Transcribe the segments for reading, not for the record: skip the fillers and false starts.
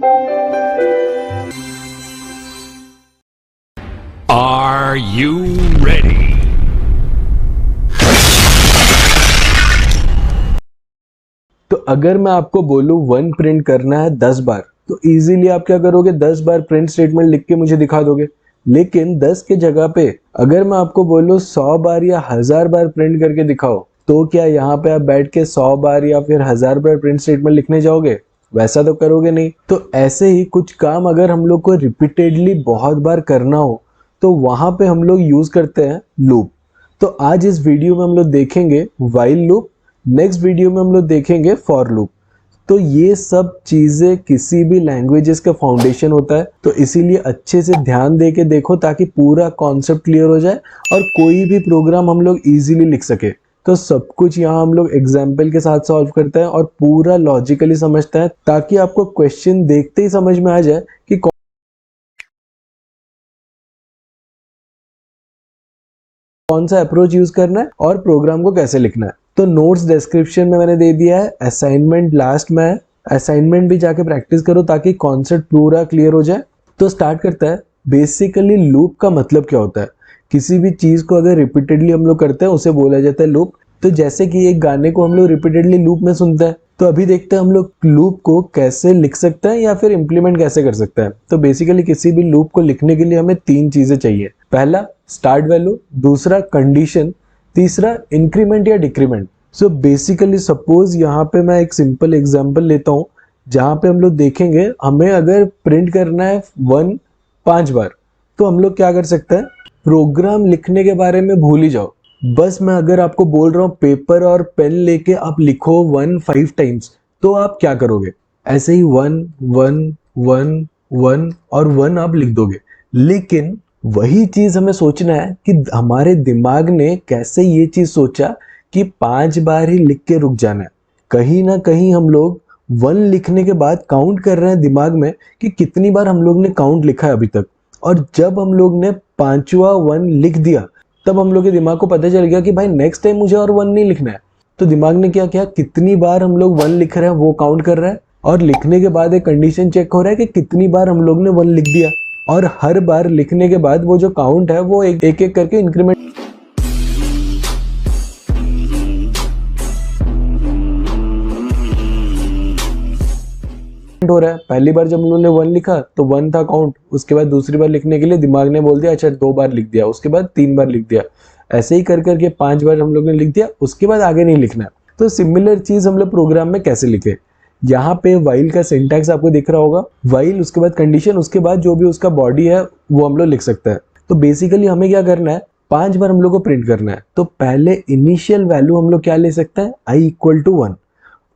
Are you ready? तो अगर मैं आपको बोलूं 1 प्रिंट करना है 10 बार, तो इजीली आप क्या करोगे, 10 बार प्रिंट स्टेटमेंट लिख के मुझे दिखा दोगे। लेकिन 10 के जगह पे अगर मैं आपको बोलूं 100 बार या 1000 बार प्रिंट करके दिखाओ, तो क्या यहाँ पे आप बैठ के 100 बार या फिर 1000 बार प्रिंट स्टेटमेंट लिखने जाओगे? वैसा तो करोगे नहीं। तो ऐसे ही कुछ काम अगर हम लोग को रिपीटेडली बहुत बार करना हो, तो वहां पे हम लोग यूज करते हैं लूप। तो आज इस वीडियो में हम लोग देखेंगे व्हाइल लूप, नेक्स्ट वीडियो में हम लोग देखेंगे फॉर लूप। तो ये सब चीजें किसी भी लैंग्वेजेस का फाउंडेशन होता है, तो इसीलिए अच्छे से ध्यान दे के देखो ताकि पूरा कॉन्सेप्ट क्लियर हो जाए और कोई भी प्रोग्राम हम लोग इजीली लिख सके। तो सब कुछ यहाँ हम लोग एग्जाम्पल के साथ सॉल्व करते हैं और पूरा लॉजिकली समझते हैं, ताकि आपको क्वेश्चन देखते ही समझ में आ जाए कि कौन सा अप्रोच यूज करना है और प्रोग्राम को कैसे लिखना है। तो नोट्स डिस्क्रिप्शन में मैंने दे दिया है, असाइनमेंट लास्ट में है, असाइनमेंट भी जाके प्रैक्टिस करो ताकि कॉन्सेप्ट पूरा क्लियर हो जाए। तो स्टार्ट करता है। बेसिकली लूप का मतलब क्या होता है? किसी भी चीज को अगर रिपीटेडली हम लोग करते हैं उसे बोला जाता है लूप। तो जैसे कि एक गाने को हम लोग रिपीटेडली लूप में सुनते हैं, तो अभी देखते हैं हम लोग लूप को कैसे लिख सकते हैं या फिर इम्प्लीमेंट कैसे कर सकते हैं। तो बेसिकली किसी भी लूप को लिखने के लिए हमें 3 चीजें चाहिए। पहला स्टार्ट वैल्यू, दूसरा कंडीशन, तीसरा इंक्रीमेंट या डिक्रीमेंट। सो बेसिकली सपोज यहाँ पे मैं एक सिंपल एग्जांपल लेता हूँ, जहाँ पे हम लोग देखेंगे हमें अगर प्रिंट करना है 1 5 बार, तो हम लोग क्या कर सकते हैं, प्रोग्राम लिखने के बारे में भूल ही जाओ। बस मैं अगर आपको बोल रहा हूँ पेपर और पेन लेके आप लिखो 1 5 टाइम्स, तो आप क्या करोगे? ऐसे ही 1 1 1 1 और 1 आप लिख दोगे। लेकिन वही चीज हमें सोचना है कि हमारे दिमाग ने कैसे ये चीज सोचा कि 5 बार ही लिख के रुक जाना है। कहीं ना कहीं हम लोग 1 लिखने के बाद काउंट कर रहे हैं दिमाग में कि कितनी बार हम लोग ने काउंट लिखा है अभी तक। और जब हम लोग ने 5वां 1 लिख दिया, तब हम लोग के दिमाग को पता चल गया कि भाई नेक्स्ट टाइम मुझे और 1 नहीं लिखना है। तो दिमाग ने क्या किया, कितनी बार हम लोग 1 लिख रहे हैं वो काउंट कर रहा है, और लिखने के बाद एक कंडीशन चेक हो रहा है कि कितनी बार हम लोग ने 1 लिख दिया। और हर बार लिखने के बाद वो जो काउंट है वो एक एक करके इंक्रीमेंट हो रहा है। पहली बार जब हम लोगों ने 1 लिखा तो 1 था काउंट, उसके बाद दूसरी बार लिखने के लिए दिमाग ने बोल दिया अच्छा 2 बार लिख दिया, उसके बाद 3 बार लिख दिया। ऐसे ही कर करके 5 बार हम लोग ने लिख दिया, उसके बाद आगे नहीं लिखना। तो सिमिलर चीज हम लोग प्रोग्राम में कैसे लिखे? यहाँ पे व्हाइल का सिंटैक्स आपको दिख रहा होगा, व्हाइल उसके बाद कंडीशन, उसके बाद जो भी उसका बॉडी है वो हम लोग लिख सकते हैं। तो बेसिकली हमें क्या करना है, 5 बार हम लोग को प्रिंट करना है। तो पहले इनिशियल वैल्यू हम लोग क्या ले सकते हैं, i = 1।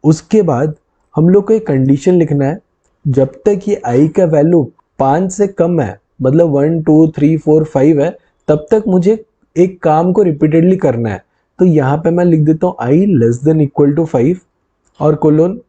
उसके बाद हम लोग को एक कंडीशन लिखना है, जब तक ये i का वैल्यू 5 से कम है, मतलब 1 2 3 4 5 है, तब तक मुझे एक काम को रिपीटेडली करना है। तो यहाँ पे मैं लिख देता हूँ i <= 5 और कोलोन।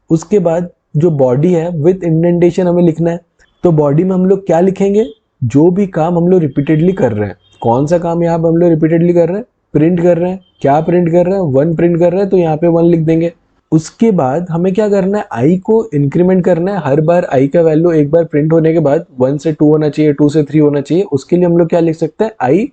उसके बाद जो बॉडी है विथ इंडेंटेशन हमें लिखना है। तो बॉडी में हम लोग क्या लिखेंगे, जो भी काम हम लोग रिपीटेडली कर रहे हैं। कौन सा काम यहाँ पे हम लोग रिपीटेडली कर रहे हैं, प्रिंट कर रहे हैं। क्या प्रिंट कर रहे हैं, 1 प्रिंट कर रहे हैं, तो यहाँ पे 1 लिख देंगे। उसके बाद हमें क्या करना है, i को इंक्रीमेंट करना है। हर बार i का वैल्यू एक बार प्रिंट होने के बाद 1 से 2 होना चाहिए, 2 से 3 होना चाहिए। उसके लिए हम लोग क्या लिख सकते हैं, i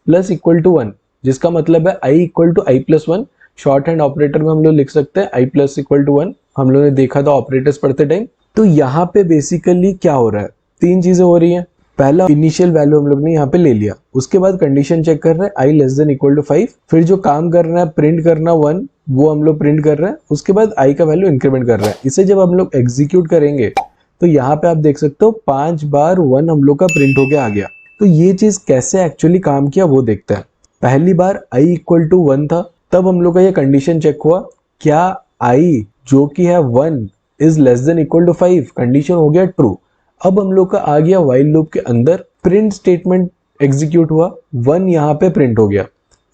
+ 1, जिसका मतलब है i = i+1। Short hand operator में हम लोग लिख सकते हैं i + 1। हम लोगों ने देखा था ऑपरेटर्स पढ़ते टाइम। तो यहाँ पे बेसिकली क्या हो रहा है, 3 चीजें हो रही हैं। पहला इनिशियल वैल्यू हम लोग ने यहाँ पे ले लिया, उसके बाद कंडीशन चेक कर रहे हैं i <= 5। फिर जो काम करना है प्रिंट करना 1, वो हम लोग प्रिंट कर रहे हैं। उसके बाद i का वैल्यू इंक्रीमेंट कर रहे हैं। इसे जब हम लोग एग्जीक्यूट करेंगे तो यहाँ पे आप देख सकते हो 5 बार 1 हम लोग का प्रिंट होके आ गया। तो ये चीज कैसे एक्चुअली काम किया वो देखते हैं। पहली बार i = 1 था, तब हम लोग का ये कंडीशन चेक हुआ, क्या i जो कि है 1 <= 5, कंडीशन हो गया ट्रू। अब हम लोग का आ गया व्हाइल लूप के अंदर, प्रिंट स्टेटमेंट एग्जीक्यूट हुआ, 1 यहाँ पे प्रिंट हो गया।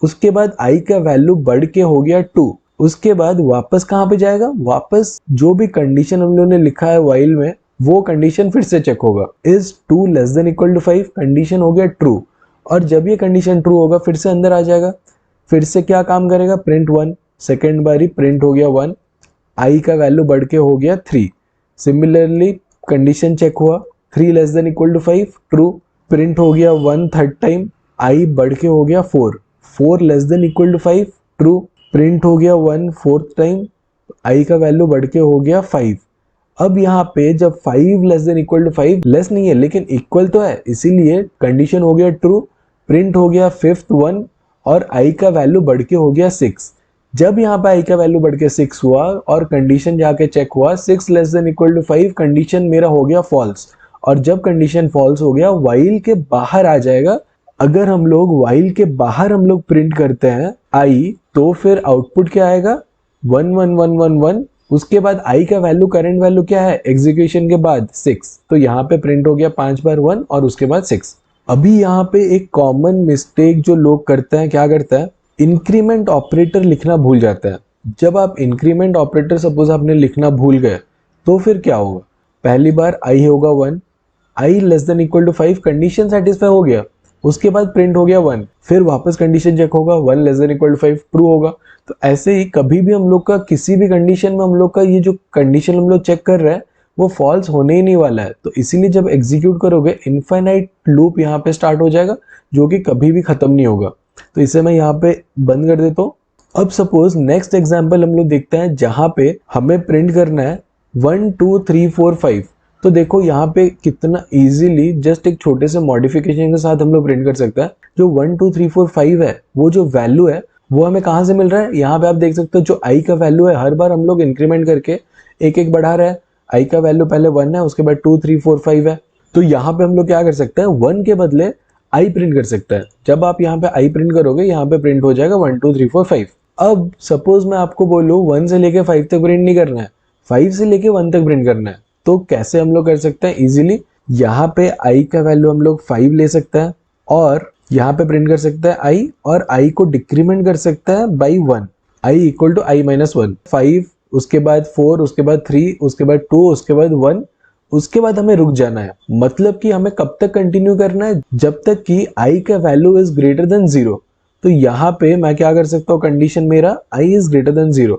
उसके बाद i का वैल्यू बढ़ के हो गया 2। उसके बाद वापस कहाँ पे जाएगा, वापस जो भी कंडीशन हम लोगों ने लिखा है व्हाइल में, वो कंडीशन फिर से चेक होगा, इज 2 <= 5, कंडीशन हो गया ट्रू। और जब ये कंडीशन ट्रू होगा फिर से अंदर आ जाएगा, फिर से क्या काम करेगा, प्रिंट 1। सेकेंड बारी प्रिंट हो गया 1, i का वैल्यू बढ़ के हो गया 3। सिमिलरली कंडीशन चेक हुआ 3 less than equal to 5 true, print हो गया 1 थर्ड टाइम, आई बढ़ के हो गया 4 less than equal to 5 true, print हो गया 1 फोर्थ टाइम, आई का वैल्यू बढ़ के हो गया 5। अब यहाँ पे जब 5 less than equal to 5 less नहीं है लेकिन इक्वल तो है, इसीलिए कंडीशन हो गया ट्रू, प्रिंट हो गया 5th 1 और आई का वैल्यू बढ़ के हो गया 6। जब यहाँ पे आई का वैल्यू बढ़ के 6 हुआ और कंडीशन जाके चेक हुआ 6 less than equal to 5, condition मेरा हो गया फॉल्स। और जब कंडीशन फॉल्स हो गया व्हाइल के बाहर आ जाएगा। अगर हम लोग व्हाइल के बाहर हम लोग प्रिंट करते हैं आई, तो फिर आउटपुट क्या आएगा 1 1 1 1 1। उसके बाद आई का वैल्यू करंट वैल्यू क्या है एग्जीक्यूशन के बाद 6, तो यहाँ पे प्रिंट हो गया 5 बार 1 और उसके बाद 6। अभी यहाँ पे एक कॉमन मिस्टेक जो लोग करते हैं, क्या करता है, इंक्रीमेंट ऑपरेटर लिखना भूल जाता है। जब आप इंक्रीमेंट ऑपरेटर सपोज आपने लिखना भूल गए तो फिर क्या होगा, पहली बार आई होगा 1, I less than equal to 5, condition satisfy हो गया, उसके बाद प्रिंट हो गया 1, फिर वापस कंडीशन चेक होगा 1 less than equal to 5 true होगा। तो ऐसे ही कभी भी हम लोग का किसी भी कंडीशन में हम लोग का ये जो कंडीशन हम लोग चेक कर रहे हैं वो फॉल्स होने ही नहीं वाला है। तो इसीलिए जब एग्जीक्यूट करोगे इनफाइनाइट लूप यहाँ पे स्टार्ट हो जाएगा जो कि कभी भी खत्म नहीं होगा। तो इसे मैं यहाँ पे बंद कर देता हूँ। अब सपोज नेक्स्ट एग्जाम्पल हम लोग देखते हैं जहां पे हमें प्रिंट करना है 1 2 3 4 5। तो देखो यहाँ पे कितना इजीली जस्ट एक छोटे से मॉडिफिकेशन के साथ हम लोग प्रिंट कर सकते हैं। जो 1 2 3 4 5 है वो जो वैल्यू है वो हमें कहाँ से मिल रहा है, यहाँ पे आप देख सकते हो जो आई का वैल्यू है हर बार हम लोग इंक्रीमेंट करके एक एक बढ़ा रहे हैं। आई का वैल्यू पहले 1 है, उसके बाद 2 3 4 5 है। तो यहाँ पे हम लोग क्या कर सकते हैं, 1 के बदले आई प्रिंट कर सकते हैं। जब आप यहाँ पे आई प्रिंट करोगे यहाँ पे प्रिंट हो जाएगा 1 2 3 4 5। अब सपोज मैं आपको बोलूँ 1 से लेके 5 तक प्रिंट नहीं करना है, 5 से लेके 1 तक प्रिंट करना है, तो कैसे हम लोग कर सकते हैं इजीली, यहाँ पे आई का वैल्यू हम लोग 5 ले सकते हैं और यहाँ पे प्रिंट कर सकते हैं आई, और आई को डिक्रीमेंट कर सकते हैं by 1, I equal to I minus 1। 5 उसके बाद 4 उसके बाद 3 उसके बाद 2 उसके बाद 1, उसके बाद हमें रुक जाना है। मतलब कि हमें कब तक कंटिन्यू करना है, जब तक कि आई का वैल्यू इज ग्रेटर देन 0। तो यहाँ पे मैं क्या कर सकता हूँ, कंडीशन मेरा आई इज ग्रेटर देन 0।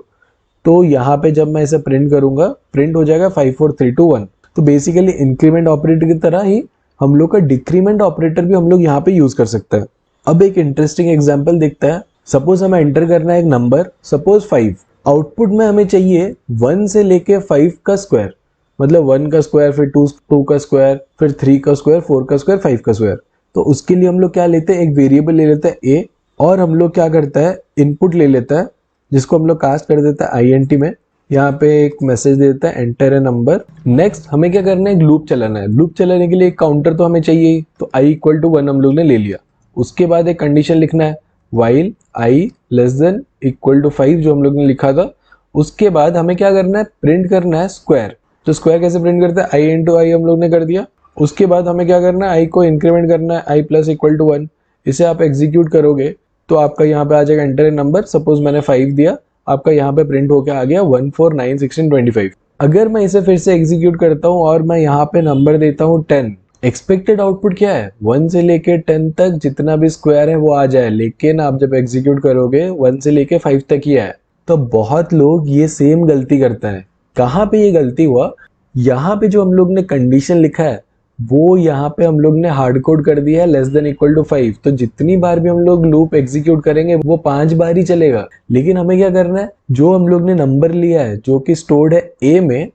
तो यहाँ पे जब मैं इसे प्रिंट करूंगा प्रिंट हो जाएगा 5 4 3 2 1। तो बेसिकली इंक्रीमेंट ऑपरेटर की तरह ही हम लोग का डिक्रीमेंट ऑपरेटर भी हम लोग यहाँ पे यूज कर सकते हैं। अब एक इंटरेस्टिंग एग्जांपल देखते हैं। सपोज हमें एंटर करना है एक नंबर, सपोज 5। आउटपुट में हमें चाहिए 1 से लेके 5 का स्क्वायर, मतलब 1 का स्क्वायर, फिर 2 का स्क्वायर, फिर 3 का स्क्वायर, 4 का स्क्वायर, 5 का स्क्वायर। तो उसके लिए हम लोग क्या लेते हैं, एक वेरिएबल ले लेते हैं ए, और हम लोग क्या करता है इनपुट ले लेता है जिसको हम लोग कास्ट कर देता है INT में। यहाँ पे एक मैसेज देता है एंटर ए नंबर। नेक्स्ट हमें क्या करना है, एक लूप चलाना है। लूप चलाने के लिए एक काउंटर तो हमें चाहिए ही, तो i इक्वल टू 1 हम लोग ने ले लिया। उसके बाद एक कंडीशन लिखना है while i less than equal to 5 जो हम लोग ने लिखा था। उसके बाद हमें क्या करना है, प्रिंट करना है स्क्वायर। तो स्क्वायर कैसे प्रिंट करते हैं, i इंटू आई हम लोग ने कर दिया। उसके बाद हमें क्या करना है, i को इंक्रीमेंट करना है i प्लस इक्वल टू 1। इसे आप एग्जीक्यूट करोगे तो आपका यहाँ पे आ जाएगा एंटर ए नंबर। सपोज मैंने 5 दिया, आपका यहाँ पे प्रिंट होके आ गया 1 4 9 16 25। अगर मैं इसे फिर से एग्जीक्यूट करता हूँ और मैं यहाँ पे नंबर देता हूँ 10, एक्सपेक्टेड आउटपुट क्या है, 1 से लेके 10 तक जितना भी स्क्वायर है वो आ जाए। लेकिन आप जब एग्जीक्यूट करोगे 1 से लेके 5 तक ही है। तो बहुत लोग ये सेम गलती करते हैं। कहाँ पे ये गलती हुआ, यहाँ पे जो हम लोग ने कंडीशन लिखा है वो यहाँ पे हम लोग ने हार्ड कोड कर दिया है लेस देन इक्वल टू 5। तो जितनी बार भी हम लोग लूप एग्जीक्यूट करेंगे वो 5 बार ही चलेगा। लेकिन हमें क्या करना है, जो हम लोग ने नंबर लिया है जो कि स्टोर्ड है ए में,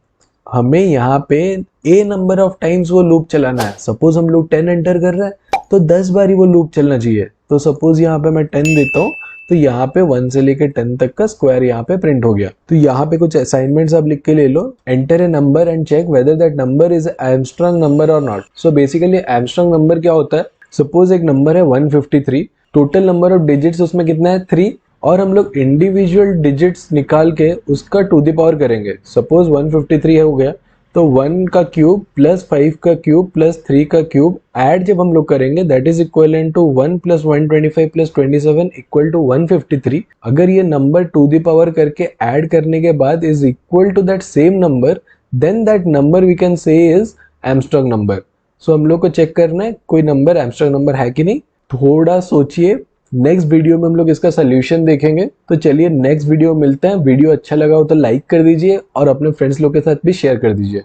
हमें यहाँ पे ए नंबर ऑफ टाइम्स वो लूप चलाना है। सपोज हम लोग 10 एंटर कर रहे हैं तो 10 बार ही वो लूप चलना चाहिए। तो सपोज यहाँ पे मैं 10 देता हूँ तो यहाँ पे 1 से लेके 10 तक का स्क्वायर यहाँ पे प्रिंट हो गया। तो यहाँ पे कुछ असाइनमेंट्स आप लिख के ले लो। Enter a number and check whether that number is Armstrong number और not. So basically Armstrong number क्या होता है, सपोज एक नंबर है 153, टोटल नंबर ऑफ डिजिट्स उसमें कितना है 3, और हम लोग इंडिविजुअल डिजिट्स निकाल के उसका टू द पावर करेंगे। सपोज 153 हो गया तो 1 का क्यूब प्लस 5 का क्यूब प्लस 3 का क्यूब ऐड जब हम लोग करेंगे that is equivalent to 1 plus 125 plus 27 equal to 153। अगर ये नंबर टू द पावर करके ऐड करने के बाद is equal to that same number, then that number we can say is Armstrong number. So हम लोग को चेक करना है कोई नंबर आर्मस्ट्रांग नंबर है कि नहीं। थोड़ा सोचिए, नेक्स्ट वीडियो में हम लोग इसका सोल्यूशन देखेंगे। तो चलिए नेक्स्ट वीडियो मिलते हैं। वीडियो अच्छा लगा हो तो लाइक कर दीजिए और अपने फ्रेंड्स लोग के साथ भी शेयर कर दीजिए।